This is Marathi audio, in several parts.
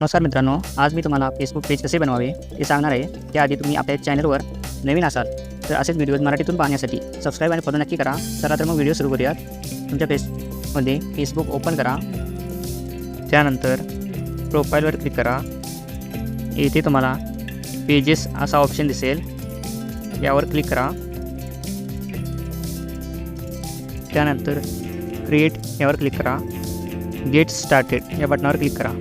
नमस्कार मित्रांनो, आज मी तुम्हाला फेसबुक पेज कसे बनवावे हे सांगणार आहे. त्याआधी तुम्ही आपल्या चॅनलवर नवीन असाल तर असेच व्हिडिओज मराठीतून पाहण्यासाठी सबस्क्राईब आणि फॉलो नक्की करा. चला तर मग व्हिडिओ सुरू करूयात. तुमच्या पेजमध्ये फेसबुक ओपन करा. त्यानंतर प्रोफाईलवर क्लिक करा. येथे तुम्हाला पेजेस असा ऑप्शन दिसेल, यावर क्लिक करा. त्यानंतर क्रिएट यावर क्लिक करा. गेट स्टार्टेड या बटनावर क्लिक करा.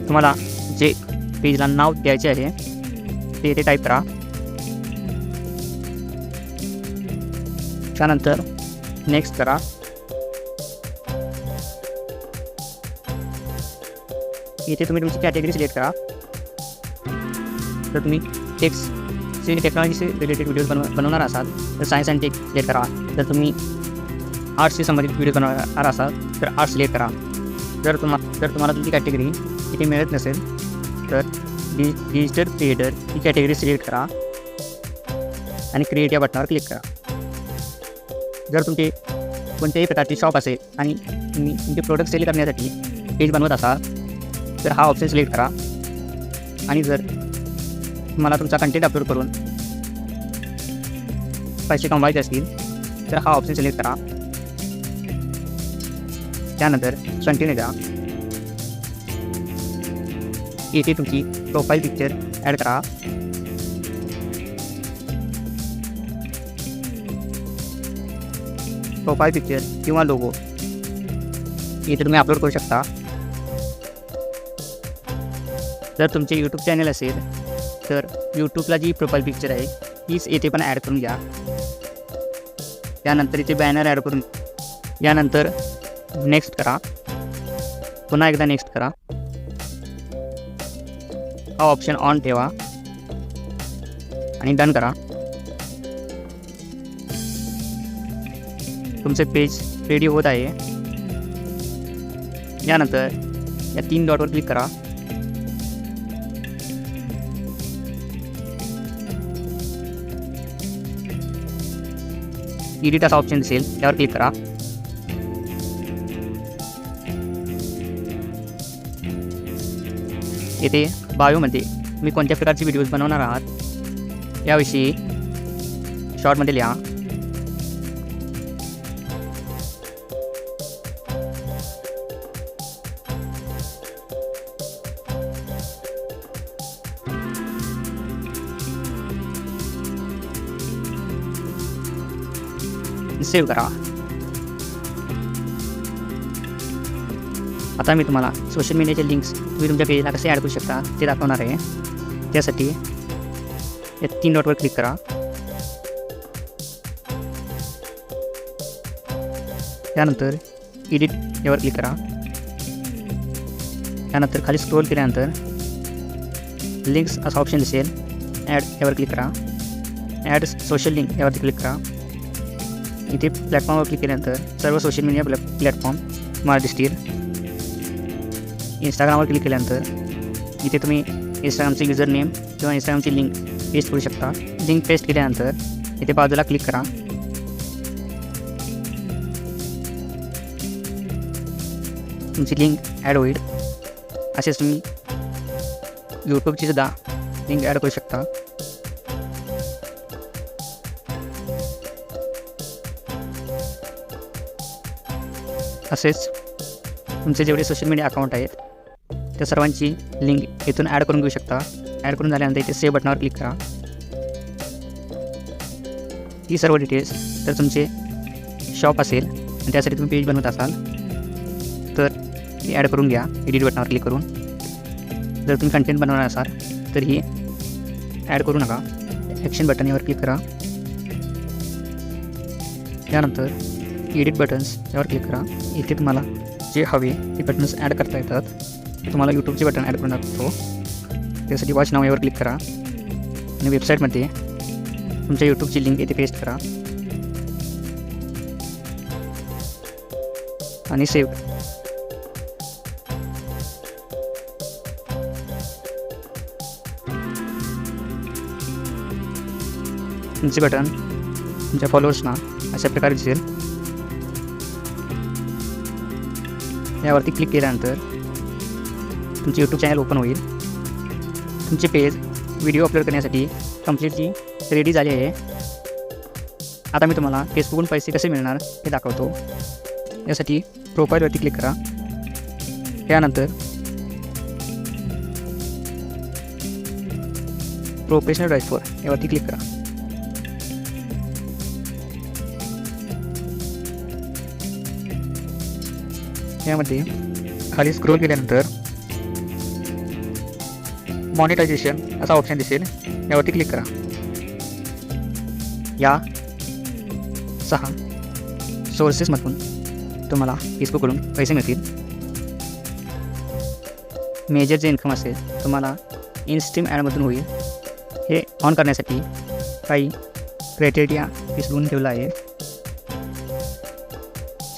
तुम्हाला जे पेजला नाव द्यायचे आहे ते इथे टाईप करा. त्यानंतर नेक्स्ट करा. इथे तुम्ही तुमची कॅटेगरी सिलेक्ट करा. तर तुम्ही टेक्नॉलॉजीशी रिलेटेड व्हिडिओज बनवणार असाल तर सायन्स अँड टेक सिलेक्ट करा. जर तुम्ही आर्ट्सशी संबंधित व्हिडिओ बनवणार असाल तर आर्ट्स सिलेक्ट करा. जर तुम्हाला तुमची कॅटेगरी इथे मिळत नसेल तर डिजिटल क्रिएटर ही कॅटेगरी सिलेक्ट करा आणि क्रिएट या बटनावर क्लिक करा. जर तुमचे कोणत्याही प्रकारची शॉप असेल आणि तुम्ही तुमचे प्रोडक्ट सेल करण्यासाठी पेज बनवत असाल तर हा ऑप्शन सिलेक्ट करा. आणि जर तुम्हाला तुमचा कंटेंट अपलोड करून पैसे कमवायचे असतील तर हा ऑप्शन सिलेक्ट करा. त्यानंतर कंटिन्यू द्या. येथे तुमची प्रोफाईल पिक्चर ॲड करा. प्रोफाईल पिक्चर किंवा लोगो इथे तुम्ही अपलोड करू शकता. जर तुमचे यूट्यूब चॅनल असेल तर यूट्यूबला जी प्रोफाईल पिक्चर आहे तीच येथे पण ॲड करून घ्या. त्यानंतर इथे बॅनर ॲड करून यानंतर नेक्स्ट करा. पुन्हा एकदा नेक्स्ट करा. हा ऑप्शन ऑन ठेवा आणि डन करा. तुमचे पेज रेडी होत आहे. यानंतर या 3 डॉटवर क्लिक करा. एडिट असा ऑप्शन दिसेल, त्यावर क्लिक करा. येथे बायोमध्ये तुम्ही कोणत्या प्रकारचे व्हिडिओज बनवणार आहात याविषयी शॉर्टमध्ये लिहा. सेव्ह करा. आता मी तुम्हाला सोशल मीडियाचे लिंक्स तुम्ही तुमच्या पेजला कसे ॲड करू शकता ते दाखवणार आहे. त्यासाठी या 3 डॉटवर क्लिक करा. त्यानंतर एडिट यावर क्लिक करा. त्यानंतर खाली स्क्रोल केल्यानंतर लिंक्स असा ऑप्शन दिसेल, ॲड यावर क्लिक करा. ॲड सोशल लिंक यावरती क्लिक करा. इथे प्लॅटफॉर्मवर क्लिक केल्यानंतर सर्व सोशल मीडिया प्लॅटफॉर्म तुम्हाला दिसतील. इंस्टाग्रामवर क्लिक केल्यानंतर इथे तुम्ही इंस्टाग्रामचे युजर नेम किंवा इंस्टाग्रामची लिंक पेस्ट करू शकता. लिंक पेस्ट केल्यानंतर इथे बाजूला क्लिक करा. तुमची लिंक ॲड होईल. असेच तुम्ही यूट्यूबची सुद्धा लिंक ॲड करू शकता. असेच तुमचे जेवढे सोशल मीडिया अकाउंट आहेत त्या सर्वांची लिंक इथून ॲड करून घेऊ शकता. ॲड करून झाल्यानंतर इथे सेव्ह बटनावर क्लिक करा. ही सर्व डिटेल्स जर तुमचे शॉप असेल आणि त्यासाठी तुम्ही पेज बनवत असाल तर ती ॲड करून घ्या एडिट बटनावर क्लिक करून. जर तुम्ही कंटेंट बनवणार असाल तर ही ॲड करू नका. ॲक्शन बटन यावर क्लिक करा. त्यानंतर एडिट बटन्स यावर क्लिक करा. इथे तुम्हाला जे हवे ते बटन्स ॲड करता येतात. तुम्हाला यूट्यूबचे बटन ॲड करून दाखवतो. त्यासाठी वॉच नाव यावर क्लिक करा आणि वेबसाईटमध्ये तुमच्या यूट्यूबची लिंक इथे पेस्ट करा आणि सेव्ह करा. तुमचे बटन तुमच्या फॉलोअर्सना अशा प्रकारे दिसेल. यावरती क्लिक केल्यानंतर तुमचे यूट्यूब चॅनल ओपन होईल. तुमचे पेज व्हिडिओ अपलोड करण्यासाठी कम्प्लिटली रेडी झाले आहे. आता मी तुम्हाला फेसबुकवरून पैसे कसे मिळणार हे दाखवतो. यासाठी प्रोफाईलवरती क्लिक करा. त्यानंतर प्रोफेशनल डॅशबोर्ड यावरती क्लिक करा. यामध्ये खाली स्क्रोल केल्यानंतर मॉनिटायझेशन असा ऑप्शन दिसेल. यावरती क्लिक करा. या 6 सोर्सेसमधून तुम्हाला फेसबुककडून पैसे मिळतील. मेजर जे इन्कम असेल तुम्हाला इनस्ट्रीम ॲडमधून होईल. हे ऑन करण्यासाठी काही क्रायटेरिया फेसबुकने ठेवला आहे.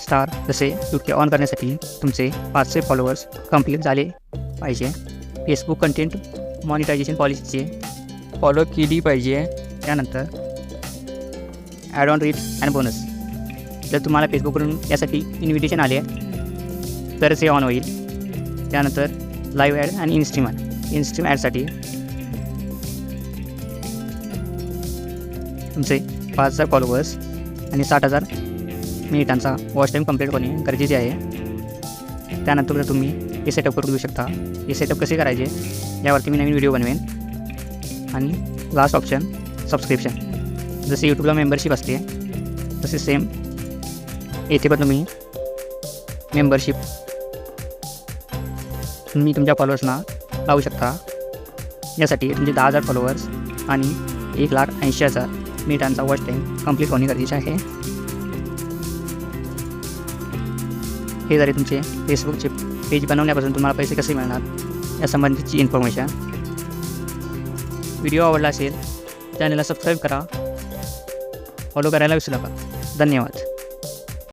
स्टार जसे युट्यूब ऑन करण्यासाठी तुमचे 500 फॉलोअर्स कंप्लीट झाले पाहिजे. फेसबुक कंटेंट मॉनिटायझेशन पॉलिसीचे फॉलो केली पाहिजे. त्यानंतर add on read and bonus. जर तुम्हाला फेसबुकवरून यासाठी इन्व्हिटेशन आले तरच हे ऑन होईल. त्यानंतर लाईव्ह ॲड आणि इन्स्ट्रीम ॲडसाठी तुमचे 5,000 फॉलोअर्स आणि 60,000 मिनिटांचा वॉच टाईम कंप्लीट होणे गरजेचे आहे. त्यानंतर तुम्ही हे सेटअप करून देऊ शकता. हे सेटअप कसे करायचे यावरती मी नवीन व्हिडिओ बनवेन. आणि लास्ट ऑप्शन सबस्क्रिप्शन. जसे यूट्यूबला मेंबरशिप असते तसे सेम येथे पण तुम्ही मेंबरशिप तुम्ही तुमच्या फॉलोअर्सना लावू शकता. यासाठी तुमचे 10,000 फॉलोअर्स आणि 1,80,000 मिनिटांचा वॉच टाईम कंप्लीट होणे गरजेचे आहे. हे झाले तुमचे फेसबुकचे पेज बनवण्यापासून तुम्हाला पैसे कसे मिळणार या संबंधीची इन्फॉर्मेशन. व्हिडिओ आवडला असेल चॅनलला सबस्क्राईब करा. फॉलो करायला विसरू नका. धन्यवाद.